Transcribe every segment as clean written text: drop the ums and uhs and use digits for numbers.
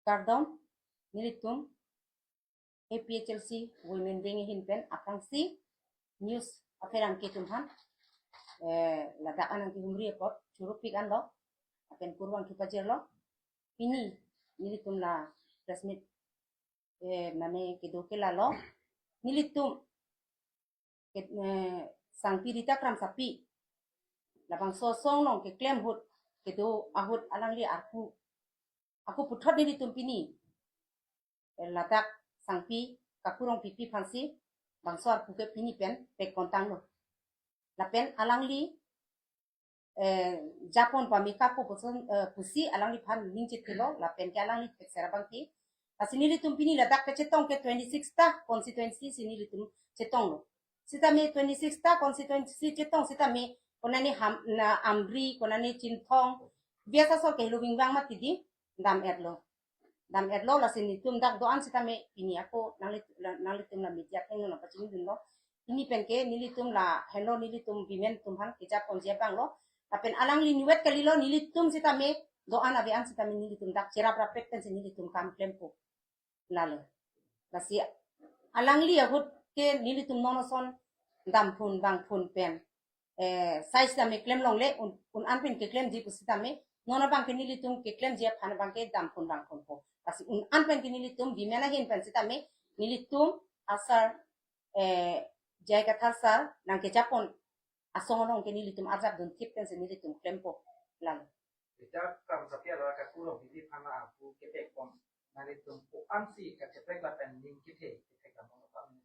Kardon nilitum APHLC Women Wings hinpen APHLC news pherangke tumhan ladaan ang humri pot churupik ando apen kurwang kipajerlo pini nilitum la resmit mane kedokela lo nilitum sang pirita kram sapi labang sosong nong ke klem hut kedo ahut alangli aku puthot nilitum pini ladak sangpi kakurong pipi phansi bangsor puke pini pen pek kontang no lapen alangli Japon pamika po pusi alangli phan ningchit kilo lapen ke alangli pek serabangti asini litum pini ladak ke chetong ke 26 ta constituency sini litum chetong no sita me 26 ta constituency chetong sita me konani na amri konani chinthong biasa so ke lubing bang matidi dam edlo la sini tum dak doan sita me pini ako nalitum la media teng no paching dun lo ini penke nilitum la hello nilitum bimen tumhan kejap onje bang lo apen alang li niwet kalilo nilitum sita me doan abian sita me nilitum dak cerap rapet kan sini nilitum kam klempo lalo lasi alang li ahut ke nilitum nonoson dam phun bang phun pen size da me klem long le un anpen ke klem ji pusita me nono bang ke nilitum ke klem ji phan bang ke dam phun bang phun po kasi un anpen ke nilitum bimena hin pen sita me nilitum asar jai kathar sar nang ke japon asong nong ke nilitum azab dun tip pen se nilitum klempo lalo kita kam sapia la ka kulo bibi phana aku ke pek pom nalitum po ansi ka cheprek la pen ning ke the ka mo pa ni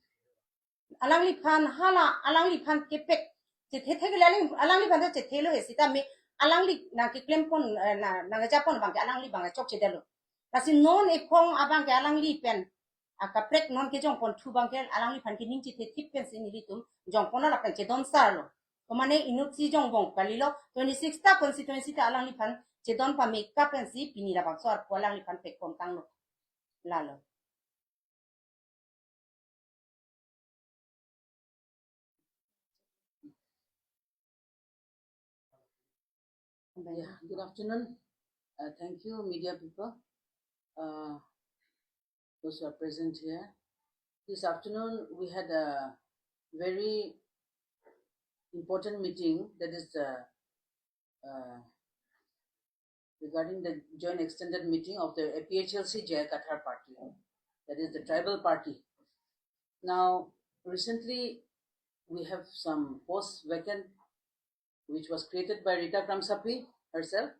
alang li phan hala alang li phan ke pek che the ke la alang li phan che thelo he sita me alang li na ke klempon na japon bang ke alang li bang chok che delo kasi non e khong abang ke alang li pen akaprek non ke jong pon thu bang ke alang li phan ke ning chi the tip pen se nilitum jong pon la pen che don sar lo komane inut si jong bong kalilo 26 ta constituency ta alang li phan che don pa make up pen si pini la bang sor po alang li phan pek kon tang no lalo Yeah, good afternoon. Thank you, media people, those who are present here. This afternoon, we had a very important meeting that is regarding the joint extended meeting of the APHLC Jai Kathar party, that is the tribal party. Now, recently, we have some posts vacant which was created by Rita Kramsapi herself.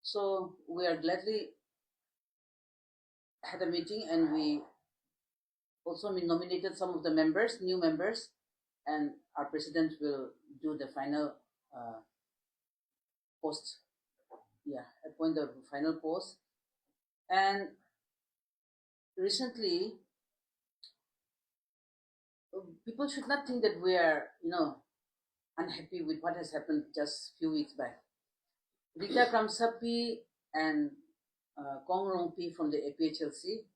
So we are gladly had a meeting and we also nominated some of the members, new members, and our president will do the final post. Yeah, appoint the final post. And recently, people should not think that we are, unhappy with what has happened just few weeks back. Rita Kramsapi and Kong Rongpi from the APHLC,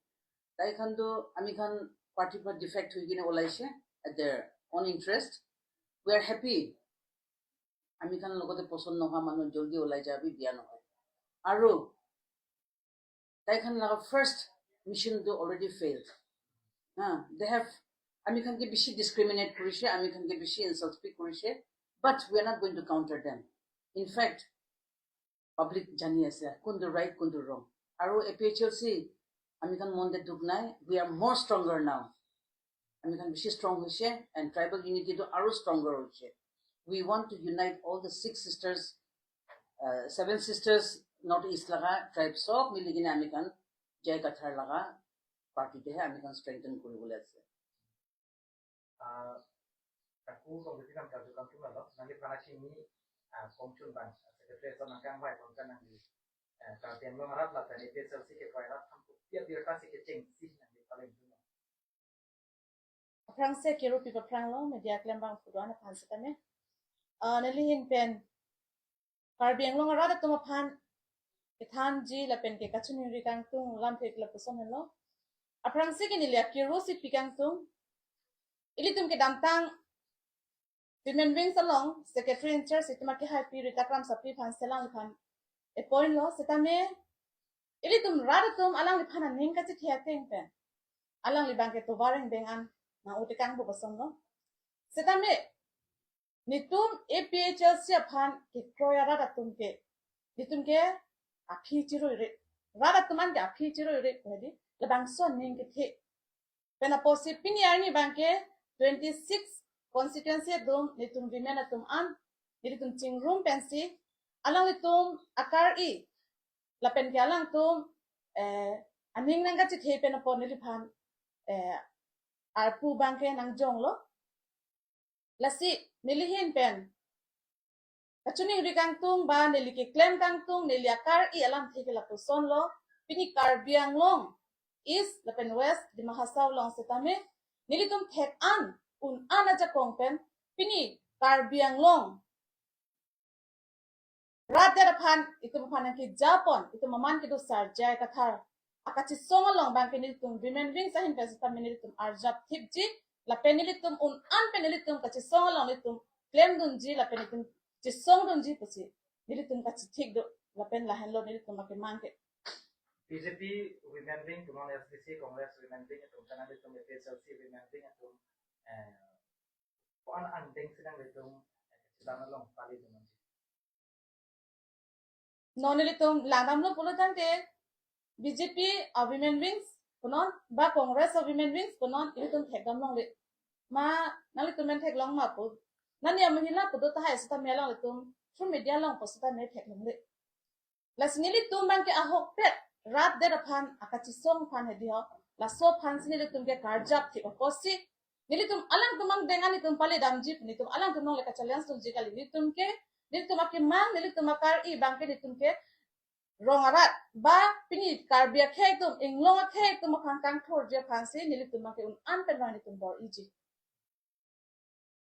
Tai Khando Amikhan party for defect Huigina Olaisha at their own interest. We are happy. Amikhan Logote Poson Noha Manu Joldi Olaija Biano. Aru Tai Khan first mission do already failed. They have Amikhan ke bishi discriminate Kurishe, Amikhan ke bishi insult speak Kurishe, but we are not going to counter them. In fact, public jani ase kundu right kundu wrong. Aru APHLC Amikhan monde dugnai, we are more stronger now. Amikhan bishi strong hoise and tribal unity do aru stronger hoise. We want to unite all the 6 sisters, 7 sisters Northeast laga tribe sob miligina Amikhan Jai Kathar laga party te hai Amikhan strengthen kuribole ase. Aku komisi kam kaju kam tuma lo nanti panachi ni komchun ban secretary so nakang vai kon kan nanti katian lo marat la tani PSLC ke koira tham tiap birokrasi ke cheng si nanti paling tuma Prang se kero pipa prang lo media klembang fuduana pan sekane nalihin pen karbiang lo ngarada tuma pan kethan ji la pen ke kachuni rikang tung lam thek la puson lo aprang se ke nilia kero si pikang tung ilitum ke damtang Women Wings along secretary in charge itma ke happy Rita Kramsapi pan selang pan appoint lo setame Ili tum rada tum alang li pana ning ka chithia teng pen. Alang li bangke to bareng bengan na utikang bu basong no. Setame nitum APHLC pan ke kroya rada tum ke. Nitum ke aphi chiro ire. Rada tuman ke aphi chiro ire pwede. Labang son ning ke the. Pena posi pini arni bangke 26 constituency dum nitum women atum an. Nitum chingrum pensi. Alang nitum akar I. Lapen ke alang tum aning nang ka chithe pena pon nilipan arpu bangke nang jong lo. Lasi nilihin pen. Kachuni ri kang tung ba nili ke claim kang tung nili akar I alam thike la son lo. Pini Karbiang long east lapen west di Mahasaw long setame nili tum thek an un an aja kong pen pini Karbiang long Radya pan itu panan ki Japon itu maman ki do sarjai kathar akachi songalong bang penilitum women wings ahin pesita menilitum arjap thipji la penilitum un an penilitum kachi songalong litum claim dunji la penitum chi song dunji pusi nilitum kachi thik do la pen la henlo nilitum ma ke mangke BJP women wing tumon SDC Congress women wing tum kana litum APHLC women wing tum on andeng sedang litum sedang long pali tum nonilitum langam lo pulutan te BJP women wings konon ba Congress of women wings konon ilitum thekam long le ma nalitum men thek long ma pu nani amhila pu do ta hai sta melong litum through media long posta me thek long le lasnili tum bang ke ahok pet rat de pan akachi song pan he dio la so pan sinili tum ke karjap thi oposi nilitum alang tumang dengani tum pali damji nitum alang tum long le ka challenge tum jikali nitum ke nilitum ake mang nilitum akar I bang ke nitum ke rong arat ba pini karbia khek tum inglong khek tum khang kang thor je phansi nilitum ake un an pen nitum bor iji